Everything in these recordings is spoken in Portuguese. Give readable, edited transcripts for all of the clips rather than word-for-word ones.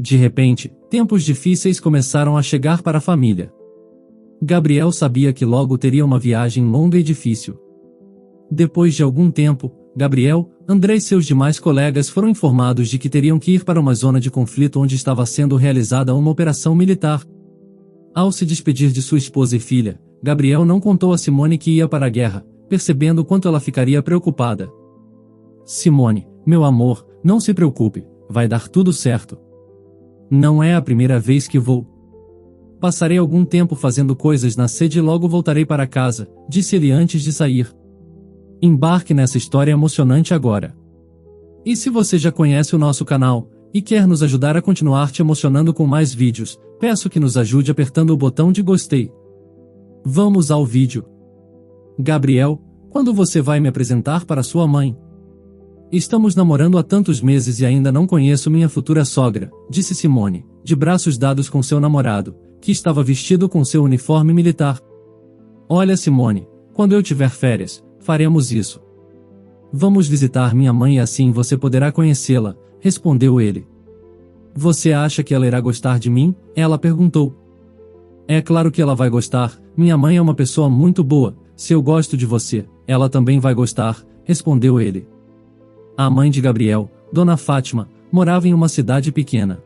De repente, tempos difíceis começaram a chegar para a família. Gabriel sabia que logo teria uma viagem longa e difícil. Depois de algum tempo, Gabriel, André e seus demais colegas foram informados de que teriam que ir para uma zona de conflito onde estava sendo realizada uma operação militar. Ao se despedir de sua esposa e filha, Gabriel não contou a Simone que ia para a guerra, percebendo quanto ela ficaria preocupada. Simone, meu amor, não se preocupe, vai dar tudo certo. Não é a primeira vez que vou. Passarei algum tempo fazendo coisas na sede e logo voltarei para casa, disse ele antes de sair. Embarque nessa história emocionante agora. E se você já conhece o nosso canal, e quer nos ajudar a continuar te emocionando com mais vídeos, peço que nos ajude apertando o botão de gostei. Vamos ao vídeo. Gabriel, quando você vai me apresentar para sua mãe? Estamos namorando há tantos meses e ainda não conheço minha futura sogra, disse Simone, de braços dados com seu namorado, que estava vestido com seu uniforme militar. Olha, Simone, quando eu tiver férias, faremos isso. Vamos visitar minha mãe e assim você poderá conhecê-la, respondeu ele. Você acha que ela irá gostar de mim? Ela perguntou. É claro que ela vai gostar, minha mãe é uma pessoa muito boa, se eu gosto de você, ela também vai gostar, respondeu ele. A mãe de Gabriel, Dona Fátima, morava em uma cidade pequena.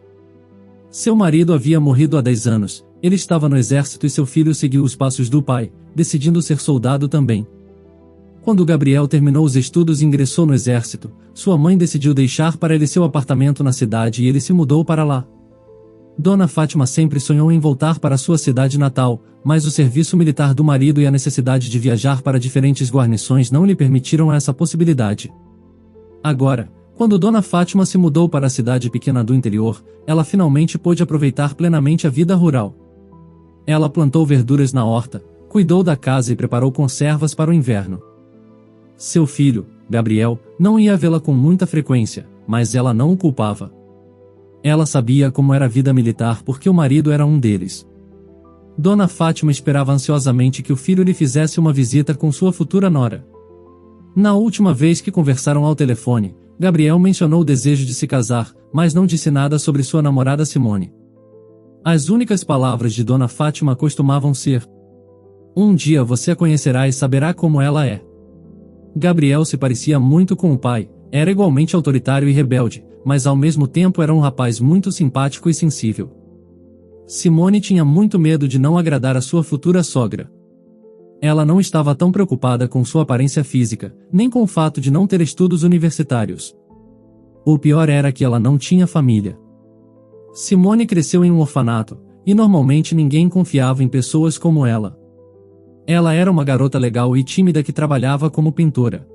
Seu marido havia morrido há 10 anos, ele estava no exército e seu filho seguiu os passos do pai, decidindo ser soldado também. Quando Gabriel terminou os estudos e ingressou no exército, sua mãe decidiu deixar para ele seu apartamento na cidade e ele se mudou para lá. Dona Fátima sempre sonhou em voltar para sua cidade natal, mas o serviço militar do marido e a necessidade de viajar para diferentes guarnições não lhe permitiram essa possibilidade. Agora, quando Dona Fátima se mudou para a cidade pequena do interior, ela finalmente pôde aproveitar plenamente a vida rural. Ela plantou verduras na horta, cuidou da casa e preparou conservas para o inverno. Seu filho, Gabriel, não ia vê-la com muita frequência, mas ela não o culpava. Ela sabia como era a vida militar porque o marido era um deles. Dona Fátima esperava ansiosamente que o filho lhe fizesse uma visita com sua futura nora. Na última vez que conversaram ao telefone, Gabriel mencionou o desejo de se casar, mas não disse nada sobre sua namorada Simone. As únicas palavras de Dona Fátima costumavam ser: um dia você a conhecerá e saberá como ela é. Gabriel se parecia muito com o pai, era igualmente autoritário e rebelde, mas ao mesmo tempo era um rapaz muito simpático e sensível. Simone tinha muito medo de não agradar a sua futura sogra. Ela não estava tão preocupada com sua aparência física, nem com o fato de não ter estudos universitários. O pior era que ela não tinha família. Simone cresceu em um orfanato, e normalmente ninguém confiava em pessoas como ela. Ela era uma garota legal e tímida que trabalhava como pintora.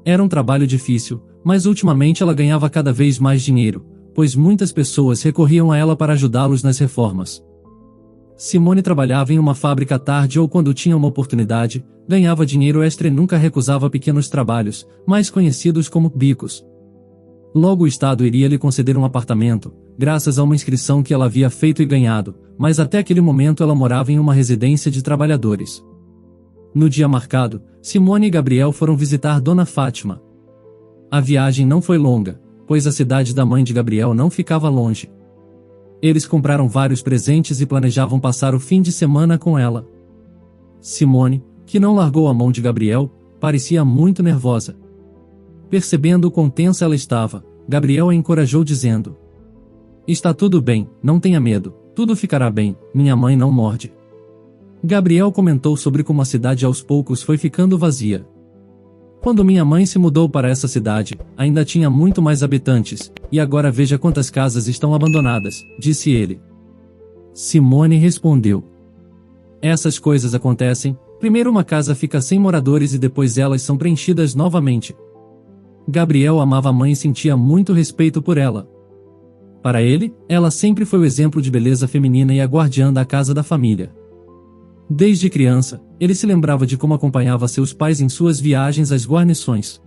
Era um trabalho difícil, mas ultimamente ela ganhava cada vez mais dinheiro, pois muitas pessoas recorriam a ela para ajudá-los nas reformas. Simone trabalhava em uma fábrica à tarde ou quando tinha uma oportunidade, ganhava dinheiro extra e nunca recusava pequenos trabalhos, mais conhecidos como bicos. Logo o Estado iria lhe conceder um apartamento, graças a uma inscrição que ela havia feito e ganhado, mas até aquele momento ela morava em uma residência de trabalhadores. No dia marcado, Simone e Gabriel foram visitar Dona Fátima. A viagem não foi longa, pois a cidade da mãe de Gabriel não ficava longe. Eles compraram vários presentes e planejavam passar o fim de semana com ela. Simone, que não largou a mão de Gabriel, parecia muito nervosa. Percebendo o quão tensa ela estava, Gabriel a encorajou dizendo: está tudo bem, não tenha medo, tudo ficará bem, minha mãe não morde. Gabriel comentou sobre como a cidade aos poucos foi ficando vazia. Quando minha mãe se mudou para essa cidade, ainda tinha muito mais habitantes, e agora veja quantas casas estão abandonadas, disse ele. Simone respondeu: essas coisas acontecem, primeiro uma casa fica sem moradores e depois elas são preenchidas novamente. Gabriel amava a mãe e sentia muito respeito por ela. Para ele, ela sempre foi o exemplo de beleza feminina e a guardiã da casa da família. Desde criança, ele se lembrava de como acompanhava seus pais em suas viagens às guarnições.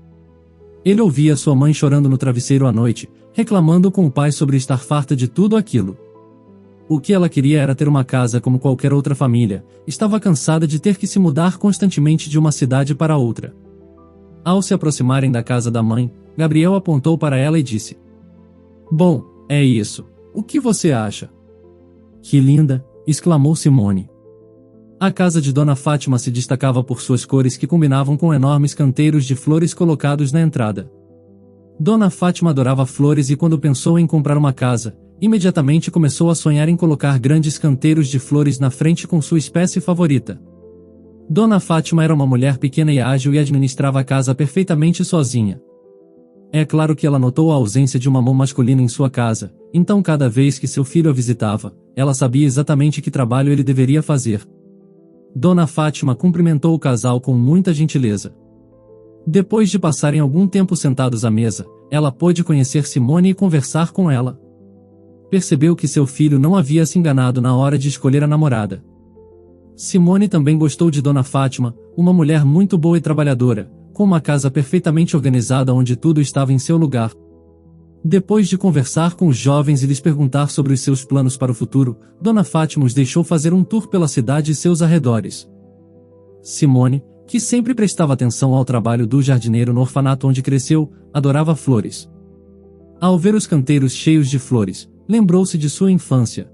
Ele ouvia sua mãe chorando no travesseiro à noite, reclamando com o pai sobre estar farta de tudo aquilo. O que ela queria era ter uma casa como qualquer outra família, estava cansada de ter que se mudar constantemente de uma cidade para outra. Ao se aproximarem da casa da mãe, Gabriel apontou para ela e disse: bom, é isso, O que você acha? Que linda! Exclamou Simone. A casa de Dona Fátima se destacava por suas cores que combinavam com enormes canteiros de flores colocados na entrada. Dona Fátima adorava flores e quando pensou em comprar uma casa, imediatamente começou a sonhar em colocar grandes canteiros de flores na frente com sua espécie favorita. Dona Fátima era uma mulher pequena e ágil e administrava a casa perfeitamente sozinha. É claro que ela notou a ausência de uma mão masculina em sua casa, então cada vez que seu filho a visitava, ela sabia exatamente que trabalho ele deveria fazer. Dona Fátima cumprimentou o casal com muita gentileza. Depois de passarem algum tempo sentados à mesa, ela pôde conhecer Simone e conversar com ela. Percebeu que seu filho não havia se enganado na hora de escolher a namorada. Simone também gostou de Dona Fátima, uma mulher muito boa e trabalhadora, com uma casa perfeitamente organizada onde tudo estava em seu lugar. Depois de conversar com os jovens e lhes perguntar sobre os seus planos para o futuro, Dona Fátima os deixou fazer um tour pela cidade e seus arredores. Simone, que sempre prestava atenção ao trabalho do jardineiro no orfanato onde cresceu, adorava flores. Ao ver os canteiros cheios de flores, lembrou-se de sua infância.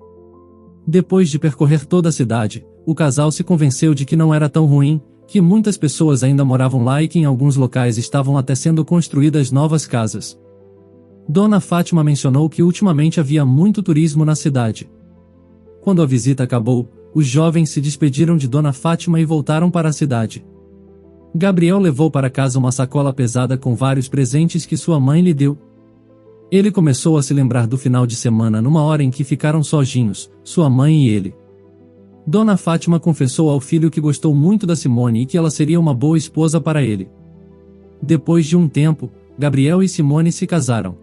Depois de percorrer toda a cidade, o casal se convenceu de que não era tão ruim, que muitas pessoas ainda moravam lá e que em alguns locais estavam até sendo construídas novas casas. Dona Fátima mencionou que ultimamente havia muito turismo na cidade. Quando a visita acabou, os jovens se despediram de Dona Fátima e voltaram para a cidade. Gabriel levou para casa uma sacola pesada com vários presentes que sua mãe lhe deu. Ele começou a se lembrar do final de semana numa hora em que ficaram sozinhos, sua mãe e ele. Dona Fátima confessou ao filho que gostou muito da Simone e que ela seria uma boa esposa para ele. Depois de um tempo, Gabriel e Simone se casaram.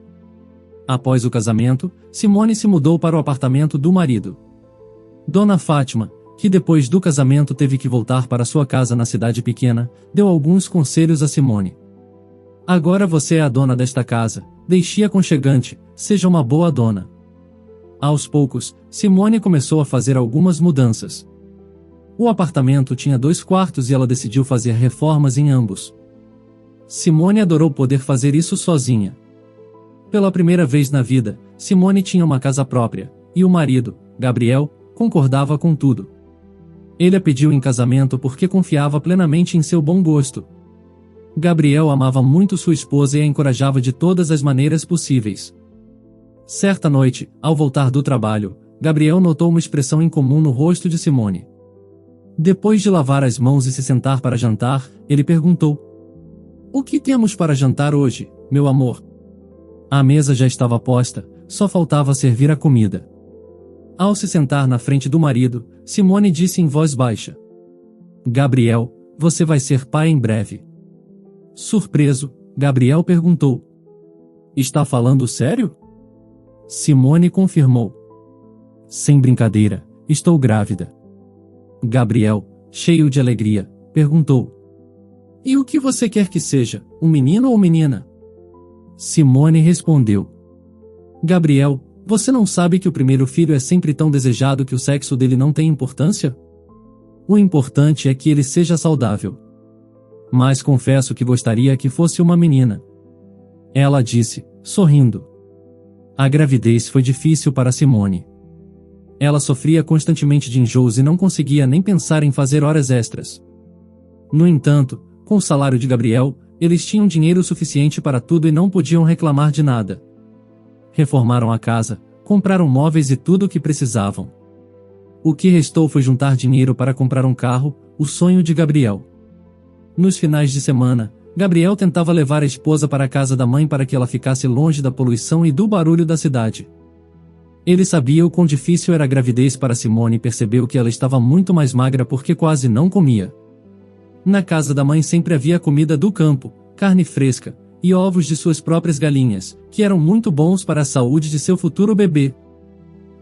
Após o casamento, Simone se mudou para o apartamento do marido. Dona Fátima, que depois do casamento teve que voltar para sua casa na cidade pequena, deu alguns conselhos a Simone. Agora você é a dona desta casa, deixe-a aconchegante, seja uma boa dona. Aos poucos, Simone começou a fazer algumas mudanças. O apartamento tinha 2 quartos e ela decidiu fazer reformas em ambos. Simone adorou poder fazer isso sozinha. Pela primeira vez na vida, Simone tinha uma casa própria, e o marido, Gabriel, concordava com tudo. Ele a pediu em casamento porque confiava plenamente em seu bom gosto. Gabriel amava muito sua esposa e a encorajava de todas as maneiras possíveis. Certa noite, ao voltar do trabalho, Gabriel notou uma expressão incomum no rosto de Simone. Depois de lavar as mãos e se sentar para jantar, ele perguntou: "O que temos para jantar hoje, meu amor?" A mesa já estava posta, só faltava servir a comida. Ao se sentar na frente do marido, Simone disse em voz baixa: "Gabriel, você vai ser pai em breve." Surpreso, Gabriel perguntou: "Está falando sério?" Simone confirmou: "Sem brincadeira, estou grávida." Gabriel, cheio de alegria, perguntou: "E o que você quer que seja, um menino ou menina?" Simone respondeu: "Gabriel, você não sabe que o primeiro filho é sempre tão desejado que o sexo dele não tem importância? O importante é que ele seja saudável. Mas confesso que gostaria que fosse uma menina." Ela disse, sorrindo. A gravidez foi difícil para Simone. Ela sofria constantemente de enjoos e não conseguia nem pensar em fazer horas extras. No entanto, com o salário de Gabriel, eles tinham dinheiro suficiente para tudo e não podiam reclamar de nada. Reformaram a casa, compraram móveis e tudo o que precisavam. O que restou foi juntar dinheiro para comprar um carro, o sonho de Gabriel. Nos finais de semana, Gabriel tentava levar a esposa para a casa da mãe para que ela ficasse longe da poluição e do barulho da cidade. Ele sabia o quão difícil era a gravidez para Simone e percebeu que ela estava muito mais magra porque quase não comia. Na casa da mãe sempre havia comida do campo, carne fresca, e ovos de suas próprias galinhas, que eram muito bons para a saúde de seu futuro bebê.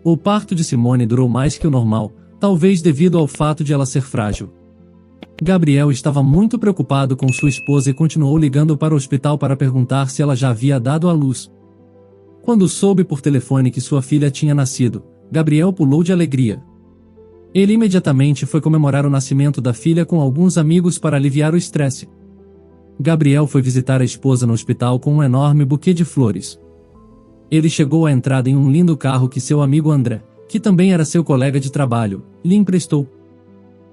O parto de Simone durou mais que o normal, talvez devido ao fato de ela ser frágil. Gabriel estava muito preocupado com sua esposa e continuou ligando para o hospital para perguntar se ela já havia dado à luz. Quando soube por telefone que sua filha tinha nascido, Gabriel pulou de alegria. Ele imediatamente foi comemorar o nascimento da filha com alguns amigos para aliviar o estresse. Gabriel foi visitar a esposa no hospital com um enorme buquê de flores. Ele chegou à entrada em um lindo carro que seu amigo André, que também era seu colega de trabalho, lhe emprestou.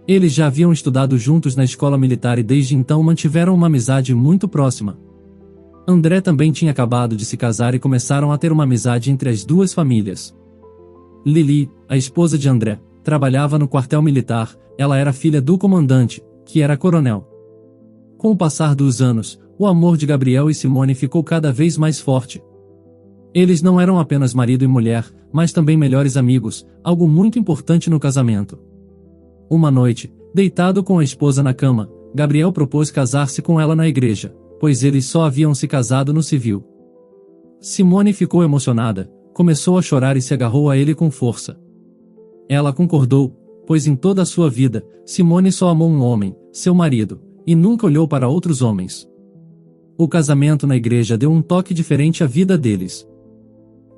Eles já haviam estudado juntos na escola militar e desde então mantiveram uma amizade muito próxima. André também tinha acabado de se casar e começaram a ter uma amizade entre as duas famílias. Lili, a esposa de André, trabalhava no quartel militar, ela era filha do comandante, que era coronel. Com o passar dos anos, o amor de Gabriel e Simone ficou cada vez mais forte. Eles não eram apenas marido e mulher, mas também melhores amigos, algo muito importante no casamento. Uma noite, deitado com a esposa na cama, Gabriel propôs casar-se com ela na igreja, pois eles só haviam se casado no civil. Simone ficou emocionada, começou a chorar e se agarrou a ele com força. Ela concordou, pois em toda a sua vida, Simone só amou um homem, seu marido, e nunca olhou para outros homens. O casamento na igreja deu um toque diferente à vida deles.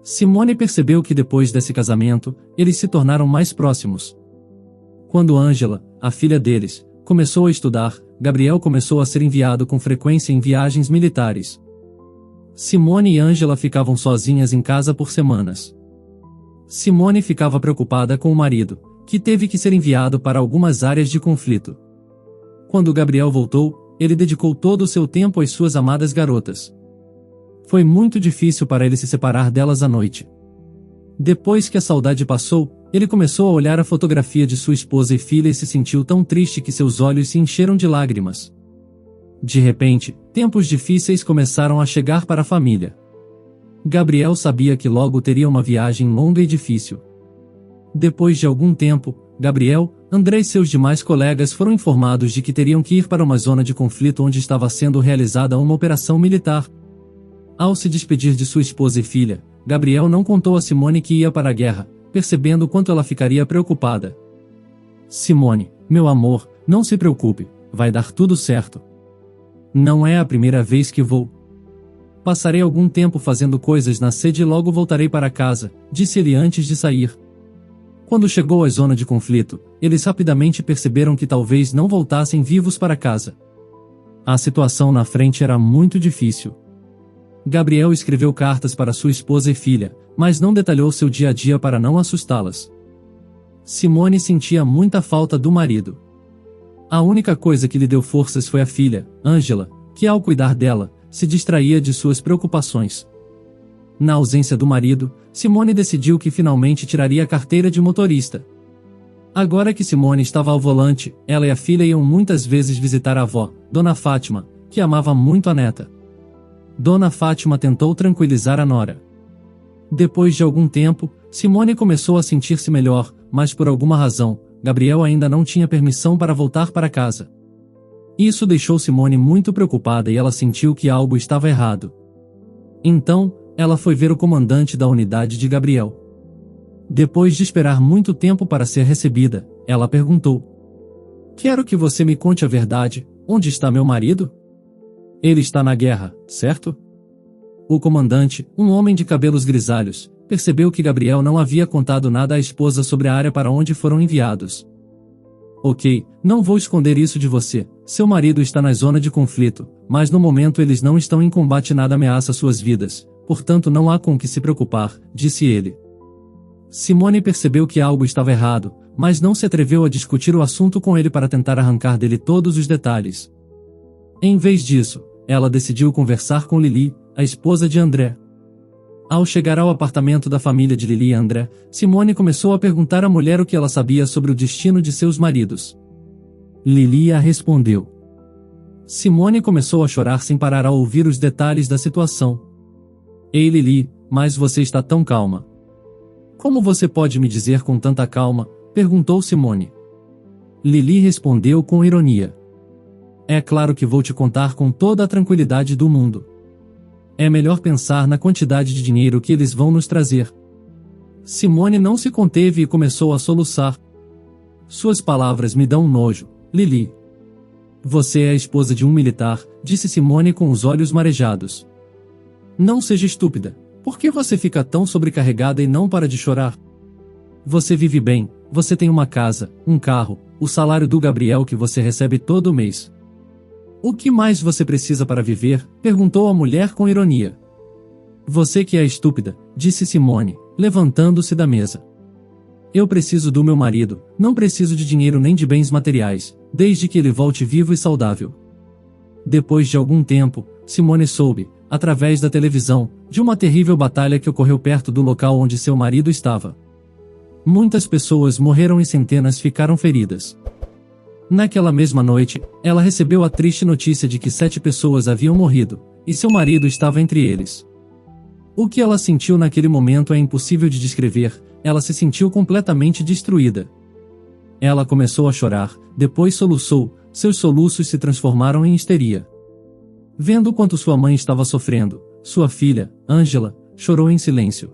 Simone percebeu que depois desse casamento, eles se tornaram mais próximos. Quando Ângela, a filha deles, começou a estudar, Gabriel começou a ser enviado com frequência em viagens militares. Simone e Ângela ficavam sozinhas em casa por semanas. Simone ficava preocupada com o marido, que teve que ser enviado para algumas áreas de conflito. Quando Gabriel voltou, ele dedicou todo o seu tempo às suas amadas garotas. Foi muito difícil para ele se separar delas à noite. Depois que a saudade passou, ele começou a olhar a fotografia de sua esposa e filha e se sentiu tão triste que seus olhos se encheram de lágrimas. De repente, tempos difíceis começaram a chegar para a família. Gabriel sabia que logo teria uma viagem longa e difícil. Depois de algum tempo, Gabriel, André e seus demais colegas foram informados de que teriam que ir para uma zona de conflito onde estava sendo realizada uma operação militar. Ao se despedir de sua esposa e filha, Gabriel não contou a Simone que ia para a guerra, percebendo o quanto ela ficaria preocupada. Simone, meu amor, não se preocupe, vai dar tudo certo. Não é a primeira vez que vou. Passarei algum tempo fazendo coisas na sede e logo voltarei para casa, disse ele antes de sair. Quando chegou à zona de conflito, eles rapidamente perceberam que talvez não voltassem vivos para casa. A situação na frente era muito difícil. Gabriel escreveu cartas para sua esposa e filha, mas não detalhou seu dia a dia para não assustá-las. Simone sentia muita falta do marido. A única coisa que lhe deu forças foi a filha, Ângela, que ao cuidar dela, se distraía de suas preocupações. Na ausência do marido, Simone decidiu que finalmente tiraria a carteira de motorista. Agora que Simone estava ao volante, ela e a filha iam muitas vezes visitar a avó, Dona Fátima, que amava muito a neta. Dona Fátima tentou tranquilizar a nora. Depois de algum tempo, Simone começou a sentir-se melhor, mas por alguma razão, Gabriel ainda não tinha permissão para voltar para casa. Isso deixou Simone muito preocupada e ela sentiu que algo estava errado. Então, ela foi ver o comandante da unidade de Gabriel. Depois de esperar muito tempo para ser recebida, ela perguntou: "Quero que você me conte a verdade, onde está meu marido?" "Ele está na guerra, certo?" O comandante, um homem de cabelos grisalhos, percebeu que Gabriel não havia contado nada à esposa sobre a área para onde foram enviados. "Ok, não vou esconder isso de você, seu marido está na zona de conflito, mas no momento eles não estão em combate e nada ameaça suas vidas, portanto não há com o que se preocupar", disse ele. Simone percebeu que algo estava errado, mas não se atreveu a discutir o assunto com ele para tentar arrancar dele todos os detalhes. Em vez disso, ela decidiu conversar com Lili, a esposa de André. Ao chegar ao apartamento da família de Lili e André, Simone começou a perguntar à mulher o que ela sabia sobre o destino de seus maridos. Lili a respondeu. Simone começou a chorar sem parar ao ouvir os detalhes da situação. "Ei Lili, mas você está tão calma. Como você pode me dizer com tanta calma?", perguntou Simone. Lili respondeu com ironia. "É claro que vou te contar com toda a tranquilidade do mundo. É melhor pensar na quantidade de dinheiro que eles vão nos trazer." Simone não se conteve e começou a soluçar. "Suas palavras me dão nojo, Lili. Você é a esposa de um militar", disse Simone com os olhos marejados. "Não seja estúpida. Por que você fica tão sobrecarregada e não para de chorar? Você vive bem, você tem uma casa, um carro, o salário do Gabriel que você recebe todo mês. O que mais você precisa para viver?", perguntou a mulher com ironia. Você que é estúpida, disse Simone, levantando-se da mesa. Eu preciso do meu marido, não preciso de dinheiro nem de bens materiais, desde que ele volte vivo e saudável. Depois de algum tempo, Simone soube, através da televisão, de uma terrível batalha que ocorreu perto do local onde seu marido estava. Muitas pessoas morreram e centenas ficaram feridas. Naquela mesma noite, ela recebeu a triste notícia de que 7 pessoas haviam morrido, e seu marido estava entre eles. O que ela sentiu naquele momento é impossível de descrever, ela se sentiu completamente destruída. Ela começou a chorar, depois soluçou, seus soluços se transformaram em histeria. Vendo quanto sua mãe estava sofrendo, sua filha, Angela, chorou em silêncio.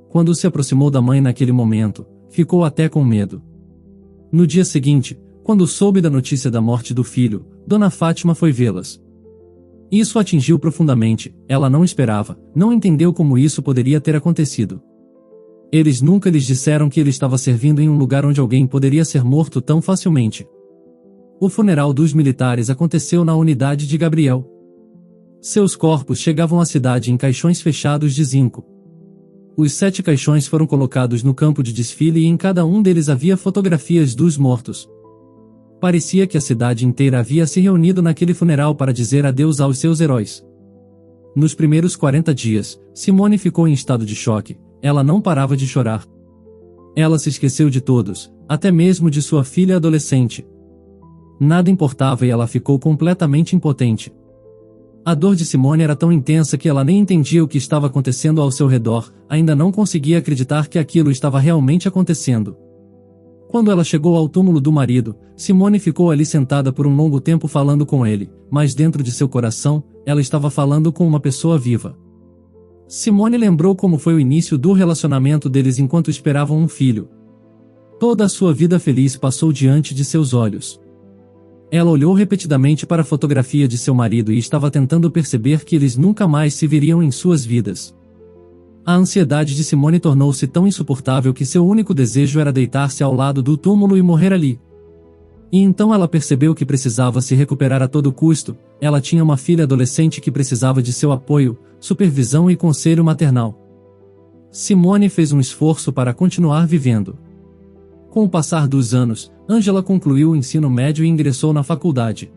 Quando se aproximou da mãe naquele momento, ficou até com medo. No dia seguinte, quando soube da notícia da morte do filho, Dona Fátima foi vê-las. Isso a atingiu profundamente, ela não esperava, não entendeu como isso poderia ter acontecido. Eles nunca lhes disseram que ele estava servindo em um lugar onde alguém poderia ser morto tão facilmente. O funeral dos militares aconteceu na unidade de Gabriel. Seus corpos chegavam à cidade em caixões fechados de zinco. Os 7 caixões foram colocados no campo de desfile e em cada um deles havia fotografias dos mortos. Parecia que a cidade inteira havia se reunido naquele funeral para dizer adeus aos seus heróis. Nos primeiros 40 dias, Simone ficou em estado de choque, ela não parava de chorar. Ela se esqueceu de todos, até mesmo de sua filha adolescente. Nada importava e ela ficou completamente impotente. A dor de Simone era tão intensa que ela nem entendia o que estava acontecendo ao seu redor, ainda não conseguia acreditar que aquilo estava realmente acontecendo. Quando ela chegou ao túmulo do marido, Simone ficou ali sentada por um longo tempo falando com ele, mas dentro de seu coração, ela estava falando com uma pessoa viva. Simone lembrou como foi o início do relacionamento deles enquanto esperavam um filho. Toda a sua vida feliz passou diante de seus olhos. Ela olhou repetidamente para a fotografia de seu marido e estava tentando perceber que eles nunca mais se viriam em suas vidas. A ansiedade de Simone tornou-se tão insuportável que seu único desejo era deitar-se ao lado do túmulo e morrer ali. E então ela percebeu que precisava se recuperar a todo custo, ela tinha uma filha adolescente que precisava de seu apoio, supervisão e conselho maternal. Simone fez um esforço para continuar vivendo. Com o passar dos anos, Angela concluiu o ensino médio e ingressou na faculdade.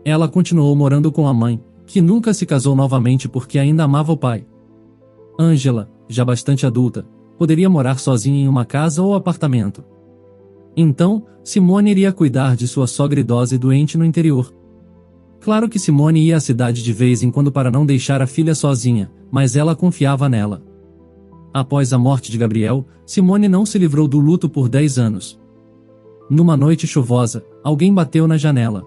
Ela continuou morando com a mãe, que nunca se casou novamente porque ainda amava o pai. Angela, já bastante adulta, poderia morar sozinha em uma casa ou apartamento. Então, Simone iria cuidar de sua sogra idosa e doente no interior. Claro que Simone ia à cidade de vez em quando para não deixar a filha sozinha, mas ela confiava nela. Após a morte de Gabriel, Simone não se livrou do luto por 10 anos. Numa noite chuvosa, alguém bateu na janela.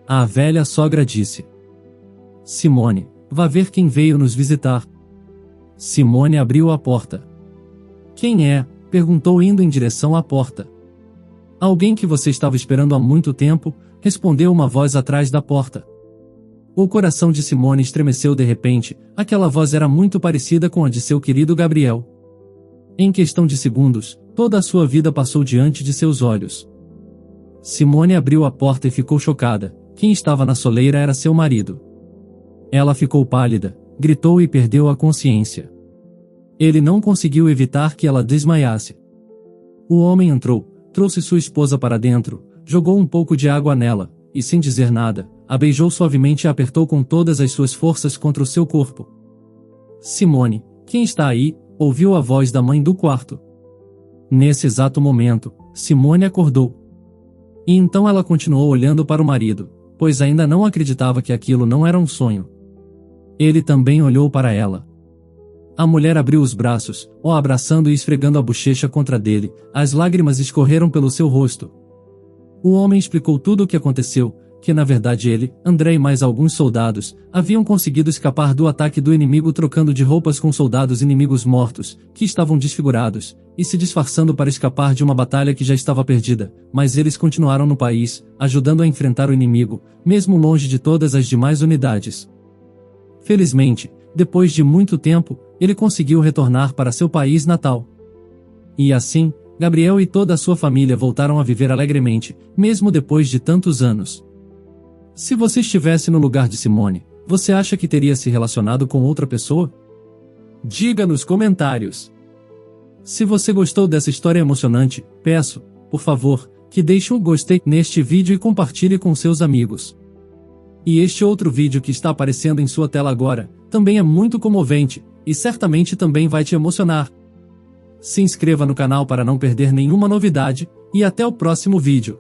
A velha sogra disse: Simone, vá ver quem veio nos visitar. Simone abriu a porta. Quem é? Perguntou indo em direção à porta. Alguém que você estava esperando há muito tempo, respondeu uma voz atrás da porta. O coração de Simone estremeceu de repente, aquela voz era muito parecida com a de seu querido Gabriel. Em questão de segundos, toda a sua vida passou diante de seus olhos. Simone abriu a porta e ficou chocada, quem estava na soleira era seu marido. Ela ficou pálida, gritou e perdeu a consciência. Ele não conseguiu evitar que ela desmaiasse. O homem entrou, trouxe sua esposa para dentro, jogou um pouco de água nela, e sem dizer nada, a beijou suavemente e a apertou com todas as suas forças contra o seu corpo. Simone, quem está aí? Ouviu a voz da mãe do quarto. Nesse exato momento, Simone acordou. E então ela continuou olhando para o marido, pois ainda não acreditava que aquilo não era um sonho. Ele também olhou para ela. A mulher abriu os braços, o abraçando e esfregando a bochecha contra dele, as lágrimas escorreram pelo seu rosto. O homem explicou tudo o que aconteceu, que na verdade ele, André e mais alguns soldados, haviam conseguido escapar do ataque do inimigo trocando de roupas com soldados inimigos mortos, que estavam desfigurados, e se disfarçando para escapar de uma batalha que já estava perdida, mas eles continuaram no país, ajudando a enfrentar o inimigo, mesmo longe de todas as demais unidades. Felizmente, depois de muito tempo, ele conseguiu retornar para seu país natal. E assim, Gabriel e toda a sua família voltaram a viver alegremente, mesmo depois de tantos anos. Se você estivesse no lugar de Simone, você acha que teria se relacionado com outra pessoa? Diga nos comentários. Se você gostou dessa história emocionante, peço, por favor, que deixe um gostei neste vídeo e compartilhe com seus amigos. E este outro vídeo que está aparecendo em sua tela agora, também é muito comovente, e certamente também vai te emocionar. Se inscreva no canal para não perder nenhuma novidade, e até o próximo vídeo.